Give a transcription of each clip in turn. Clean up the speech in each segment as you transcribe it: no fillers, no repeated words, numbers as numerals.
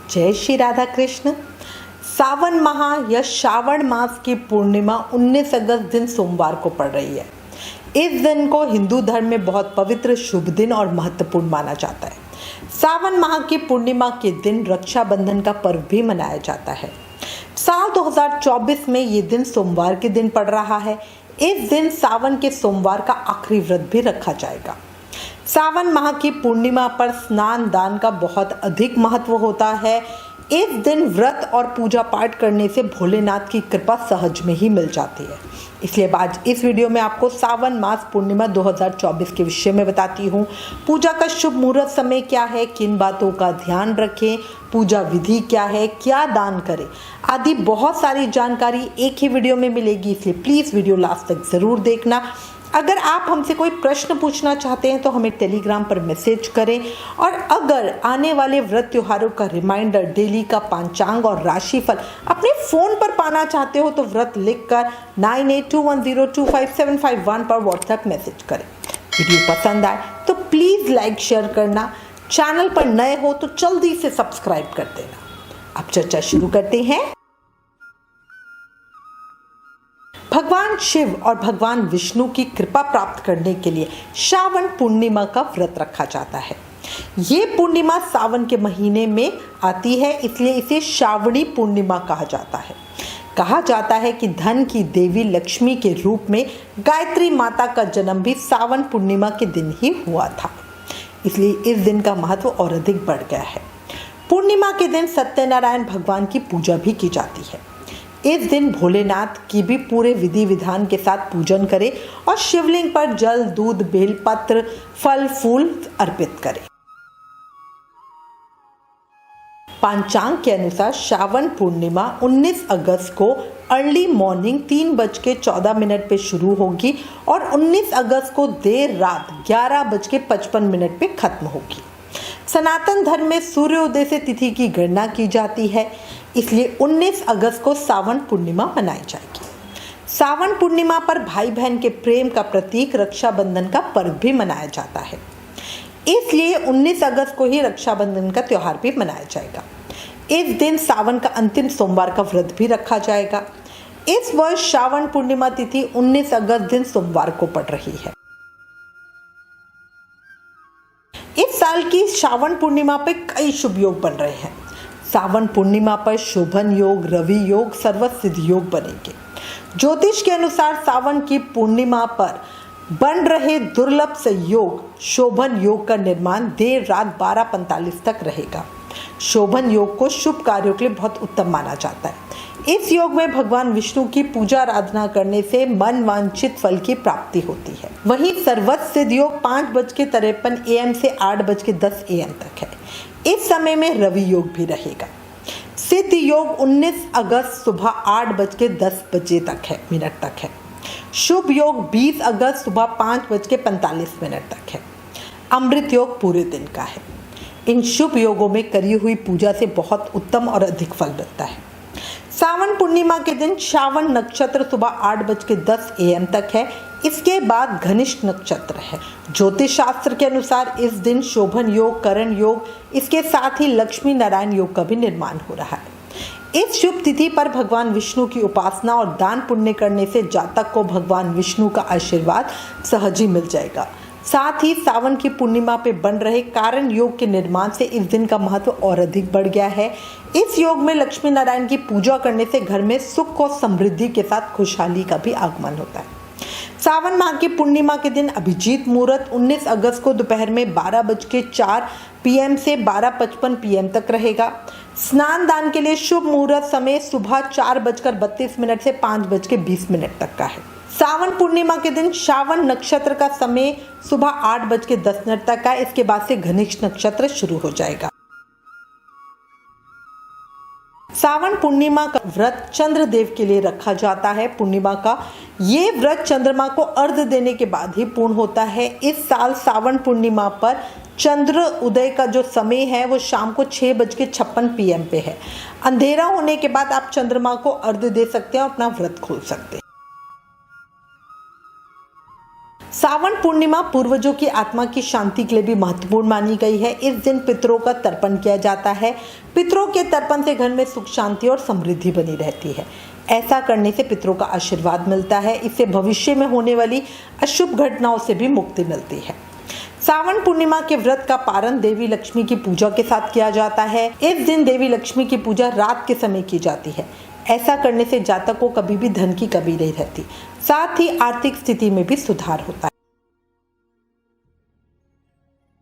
जय श्री राधा कृष्ण। सावन माह या श्रावण मास की पूर्णिमा 19 अगस्त दिन सोमवार को पड़ रही है। इस दिन को हिंदू धर्म में बहुत पवित्र, शुभ दिन और महत्वपूर्ण माना जाता है। सावन माह की पूर्णिमा के दिन रक्षाबंधन का पर्व भी मनाया जाता है। साल 2024 में ये दिन सोमवार के दिन पड़ रहा है। इस दिन सावन के सोमवार का आखिरी व्रत भी रखा जाएगा। सावन माह की पूर्णिमा पर स्नान दान का बहुत अधिक महत्व होता है। इस दिन व्रत और पूजा पाठ करने से भोलेनाथ की कृपा सहज में ही मिल जाती है। इसलिए आज इस वीडियो में आपको सावन मास पूर्णिमा 2024 के विषय में बताती हूँ। पूजा का शुभ मुहूर्त समय क्या है, किन बातों का ध्यान रखें, पूजा विधि क्या है, क्या दान करें आदि बहुत सारी जानकारी एक ही वीडियो में मिलेगी। इसलिए प्लीज़ वीडियो लास्ट तक ज़रूर देखना। अगर आप हमसे कोई प्रश्न पूछना चाहते हैं तो हमें टेलीग्राम पर मैसेज करें, और अगर आने वाले व्रत त्योहारों का रिमाइंडर, डेली का पंचांग और राशिफल अपने फ़ोन पर पाना चाहते हो तो व्रत लिखकर 9821025751 पर व्हाट्सएप मैसेज करें। वीडियो पसंद आए तो प्लीज़ लाइक शेयर करना। चैनल पर नए हो तो जल्दी से सब्सक्राइब कर देना। अब चर्चा शुरू करते हैं। भगवान शिव और भगवान विष्णु की कृपा प्राप्त करने के लिए श्रावण पूर्णिमा का व्रत रखा जाता है। ये पूर्णिमा सावन के महीने में आती है, इसलिए इसे श्रावणी पूर्णिमा कहा जाता है। कहा जाता है कि धन की देवी लक्ष्मी के रूप में गायत्री माता का जन्म भी सावन पूर्णिमा के दिन ही हुआ था, इसलिए इस दिन का महत्व और अधिक बढ़ गया है। पूर्णिमा के दिन सत्यनारायण भगवान की पूजा भी की जाती है। इस दिन भोलेनाथ की भी पूरे विधि विधान के साथ पूजन करें और शिवलिंग पर जल, दूध, बेलपत्र, फल फूल अर्पित करें। पंचांग के अनुसार श्रावण पूर्णिमा 19 अगस्त को अर्ली मॉर्निंग 3:14 पे शुरू होगी और 19 अगस्त को देर रात 11:55 पे खत्म होगी। सनातन धर्म में सूर्योदय से तिथि की गणना की जाती है, इसलिए 19 अगस्त को सावन पूर्णिमा मनाई जाएगी। सावन पूर्णिमा पर भाई बहन के प्रेम का प्रतीक रक्षाबंधन का पर्व भी मनाया जाता है, इसलिए 19 अगस्त को ही रक्षाबंधन का त्यौहार भी मनाया जाएगा। इस दिन सावन का अंतिम सोमवार का व्रत भी रखा जाएगा। इस वर्ष श्रावण पूर्णिमा तिथि 19 अगस्त दिन सोमवार को पड़ रही है। इस साल की श्रावण पूर्णिमा पर कई शुभ योग बन रहे हैं। सावन पूर्णिमा पर शोभन योग, रवि योग, सर्वसिद्ध योग बनेंगे। ज्योतिष के अनुसार सावन की पूर्णिमा पर बन रहे दुर्लभ संयोग शोभन योग का निर्माण देर रात 12:45 तक रहेगा। शोभन योग को शुभ कार्यों के लिए बहुत उत्तम माना जाता है। इस योग में भगवान विष्णु की पूजा आराधना करने से मन वांछित फल की प्राप्ति होती है। वहीं सर्वसिद्ध योग 5:53 AM से 8:10 AM तक है। इस समय में रवि योग भी रहेगा। सिद्ध योग 19 अगस्त सुबह 8:10 मिनट तक है। शुभ योग 20 अगस्त सुबह 5:45 तक है। अमृत योग पूरे दिन का है। इन शुभ योगों में करी हुई पूजा से बहुत उत्तम और अधिक फल मिलता है। सावन पूर्णिमा के दिन श्रावण नक्षत्र सुबह 8:10 AM तक है। इसके बाद घनिष्ठ नक्षत्र है। ज्योतिष शास्त्र के अनुसार इस दिन शोभन योग, करण योग, इसके साथ ही लक्ष्मी नारायण योग का भी निर्माण हो रहा है। इस शुभ तिथि पर भगवान विष्णु की उपासना और दान पुण्य करने से जातक को भगवान विष्णु का आशीर्वाद सहज ही मिल जाएगा। साथ ही सावन की पूर्णिमा पे बन रहे कारण योग के निर्माण से इस दिन का महत्व और अधिक बढ़ गया है। इस योग में लक्ष्मी नारायण की पूजा करने से घर में सुख और समृद्धि के साथ खुशहाली का भी आगमन होता है। सावन माह की पूर्णिमा के दिन अभिजीत मुहूर्त 19 अगस्त को दोपहर में 12:04 PM से 12:55 PM तक रहेगा। स्नान दान के लिए शुभ मुहूर्त समय सुबह 4:32 से 5:20 तक का है। सावन पूर्णिमा के दिन श्रावण नक्षत्र का समय सुबह 8:10 तक का। इसके बाद से घनिष्ठ नक्षत्र शुरू हो जाएगा। सावन पूर्णिमा का व्रत चंद्रदेव के लिए रखा जाता है। पूर्णिमा का ये व्रत चंद्रमा को अर्घ्य देने के बाद ही पूर्ण होता है। इस साल सावन पूर्णिमा पर चंद्र उदय का जो समय है वो शाम को 6:56 PM पे है। अंधेरा होने के बाद आप चंद्रमा को अर्घ्य दे सकते हैं और अपना व्रत खोल सकते हैं। सावन पूर्णिमा पूर्वजों की आत्मा की शांति के लिए भी महत्वपूर्ण मानी गई है। इस दिन पितरों का तर्पण किया जाता है। पितरों के तर्पण से घर में सुख शांति और समृद्धि बनी रहती है। ऐसा करने से पितरों का आशीर्वाद मिलता है। इससे भविष्य में होने वाली अशुभ घटनाओं से भी मुक्ति मिलती है। सावन पूर्णिमा के व्रत का पारण देवी लक्ष्मी की पूजा के साथ किया जाता है। इस दिन देवी लक्ष्मी की पूजा रात के समय की जाती है। ऐसा करने से जातक को कभी भी धन की कमी नहीं रहती, साथ ही आर्थिक स्थिति में भी सुधार होता है।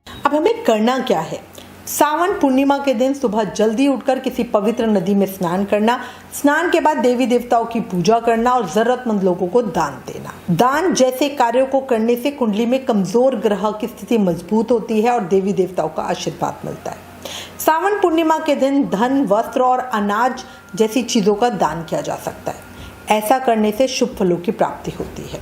अब हमें करना क्या है? सावन पूर्णिमा के दिन सुबह जल्दी उठकर किसी पवित्र नदी में स्नान करना, स्नान के बाद देवी देवताओं की पूजा करना और जरूरतमंद लोगों को दान देना। दान जैसे कार्यों को करने से कुंडली में कमजोर ग्रह की स्थिति मजबूत होती है और देवी देवताओं का आशीर्वाद मिलता है। सावन पूर्णिमा के दिन धन, वस्त्र और अनाज जैसी चीजों का दान किया जा सकता है। ऐसा करने से शुभ फलों की प्राप्ति होती है।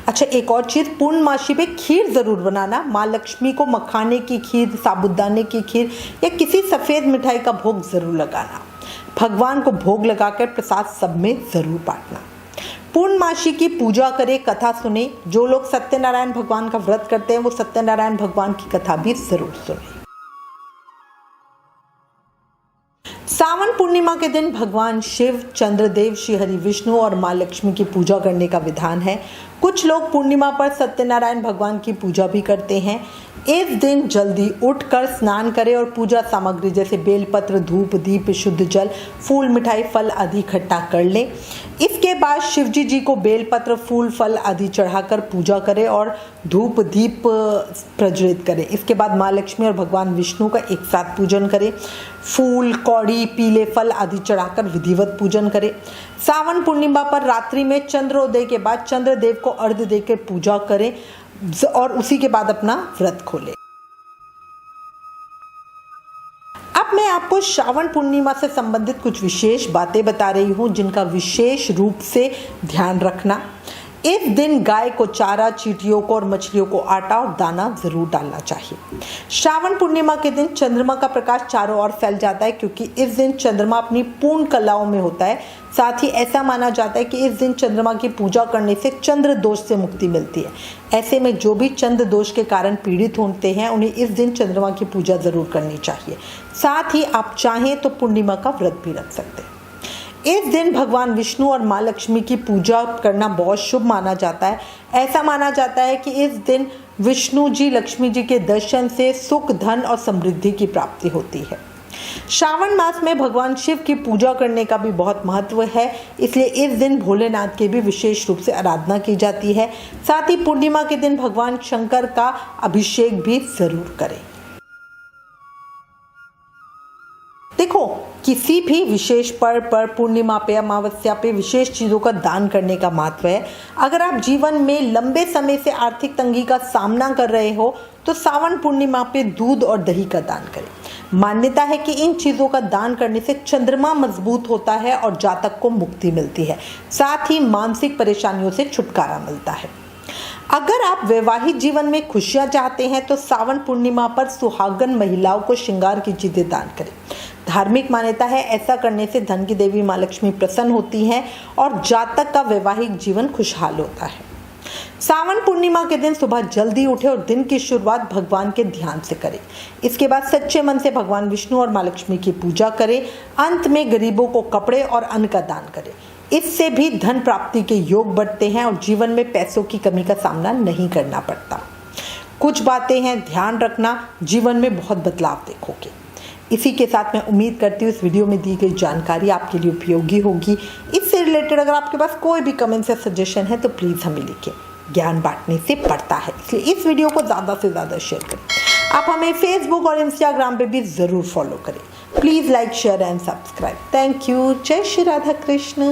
अच्छा, एक और चीज, पूर्णमासी पे खीर जरूर बनाना। माँ लक्ष्मी को मखाने की खीर, साबूदाने की खीर या किसी सफेद मिठाई का भोग जरूर लगाना। भगवान को भोग लगाकर प्रसाद सब में जरूर बांटना। पूर्णमासी की पूजा करें, कथा सुने। जो लोग सत्यनारायण भगवान का व्रत करते हैं वो सत्यनारायण भगवान की कथा भी जरूर सुने। सावन पूर्णिमा के दिन भगवान शिव, चंद्रदेव, श्री हरि विष्णु और माँ लक्ष्मी की पूजा करने का विधान है। कुछ लोग पूर्णिमा पर सत्यनारायण भगवान की पूजा भी करते हैं। इस दिन जल्दी उठकर स्नान करें और पूजा सामग्री जैसे बेलपत्र, धूप, दीप, शुद्ध जल, फूल, मिठाई, फल आदि इकट्ठा कर लें। इसके बाद शिवजी जी को बेलपत्र, फूल, फल आदि चढ़ाकर पूजा करें और धूप दीप प्रज्वलित करें। इसके बाद माँ लक्ष्मी और भगवान विष्णु का एक साथ पूजन करें। फूल, कौड़ी, पीले फल आदि चढ़ाकर विधिवत पूजन करें। सावन पूर्णिमा पर रात्रि में चंद्रोदय के बाद चंद्रदेव को अर्घ्य देकर पूजा करें और उसी के बाद अपना व्रत खोलें। अब मैं आपको श्रावण पूर्णिमा से संबंधित कुछ विशेष बातें बता रही हूँ जिनका विशेष रूप से ध्यान रखना। इस दिन गाय को चारा, चींटियों को और मछलियों को आटा और दाना जरूर डालना चाहिए। श्रावण पूर्णिमा के दिन चंद्रमा का प्रकाश चारों ओर फैल जाता है क्योंकि इस दिन चंद्रमा अपनी पूर्ण कलाओं में होता है। साथ ही ऐसा माना जाता है कि इस दिन चंद्रमा की पूजा करने से चंद्र दोष से मुक्ति मिलती है। ऐसे में जो भी चंद्र दोष के कारण पीड़ित होते हैं उन्हें इस दिन चंद्रमा की पूजा जरूर करनी चाहिए। साथ ही आप चाहें तो पूर्णिमा का व्रत भी रख सकते हैं। इस दिन भगवान विष्णु और माँ लक्ष्मी की पूजा करना बहुत शुभ माना जाता है। ऐसा माना जाता है कि इस दिन विष्णु जी, लक्ष्मी जी के दर्शन से सुख, धन और समृद्धि की प्राप्ति होती है। श्रावण मास में भगवान शिव की पूजा करने का भी बहुत महत्व है, इसलिए इस दिन भोलेनाथ की भी विशेष रूप से आराधना की जाती है। साथ ही पूर्णिमा के दिन भगवान शंकर का अभिषेक भी जरूर करें। देखो, किसी भी विशेष पर्व पर, पूर्णिमा पे, अमावस्या पे विशेष चीज़ों का दान करने का महत्व है। अगर आप जीवन में लंबे समय से आर्थिक तंगी का सामना कर रहे हो तो सावन पूर्णिमा पे दूध और दही का दान करें। मान्यता है कि इन चीज़ों का दान करने से चंद्रमा मजबूत होता है और जातक को मुक्ति मिलती है। साथ ही मानसिक परेशानियों से छुटकारा मिलता है। अगर आप वैवाहिक जीवन में खुशियां चाहते हैं तो सावन पूर्णिमा पर सुहागन महिलाओं को श्रृंगार की चीजें दान करें। धार्मिक मान्यता है ऐसा करने से धन की देवी माँ लक्ष्मी प्रसन्न होती हैं और जातक का वैवाहिक जीवन खुशहाल होता है। सावन पूर्णिमा के दिन सुबह जल्दी उठे और दिन की शुरुआत भगवान के ध्यान से करें। इसके बाद सच्चे मन से भगवान विष्णु और माँ लक्ष्मी की पूजा करें। अंत में गरीबों को कपड़े और अन्न का दान करें। इससे भी धन प्राप्ति के योग बढ़ते हैं और जीवन में पैसों की कमी का सामना नहीं करना पड़ता। कुछ बातें हैं, ध्यान रखना, जीवन में बहुत बदलाव देखोगे। इसी के साथ मैं उम्मीद करती हूँ इस वीडियो में दी गई जानकारी आपके लिए उपयोगी होगी। इससे रिलेटेड अगर आपके पास कोई भी कमेंट या सजेशन है तो प्लीज़ हमें लिखें। ज्ञान बांटने से बढ़ता है, इसलिए इस वीडियो को ज़्यादा से ज़्यादा शेयर करें। आप हमें फेसबुक और इंस्टाग्राम पे भी ज़रूर फॉलो करें। Please like, share and subscribe. Thank you. जय श्री राधा कृष्ण।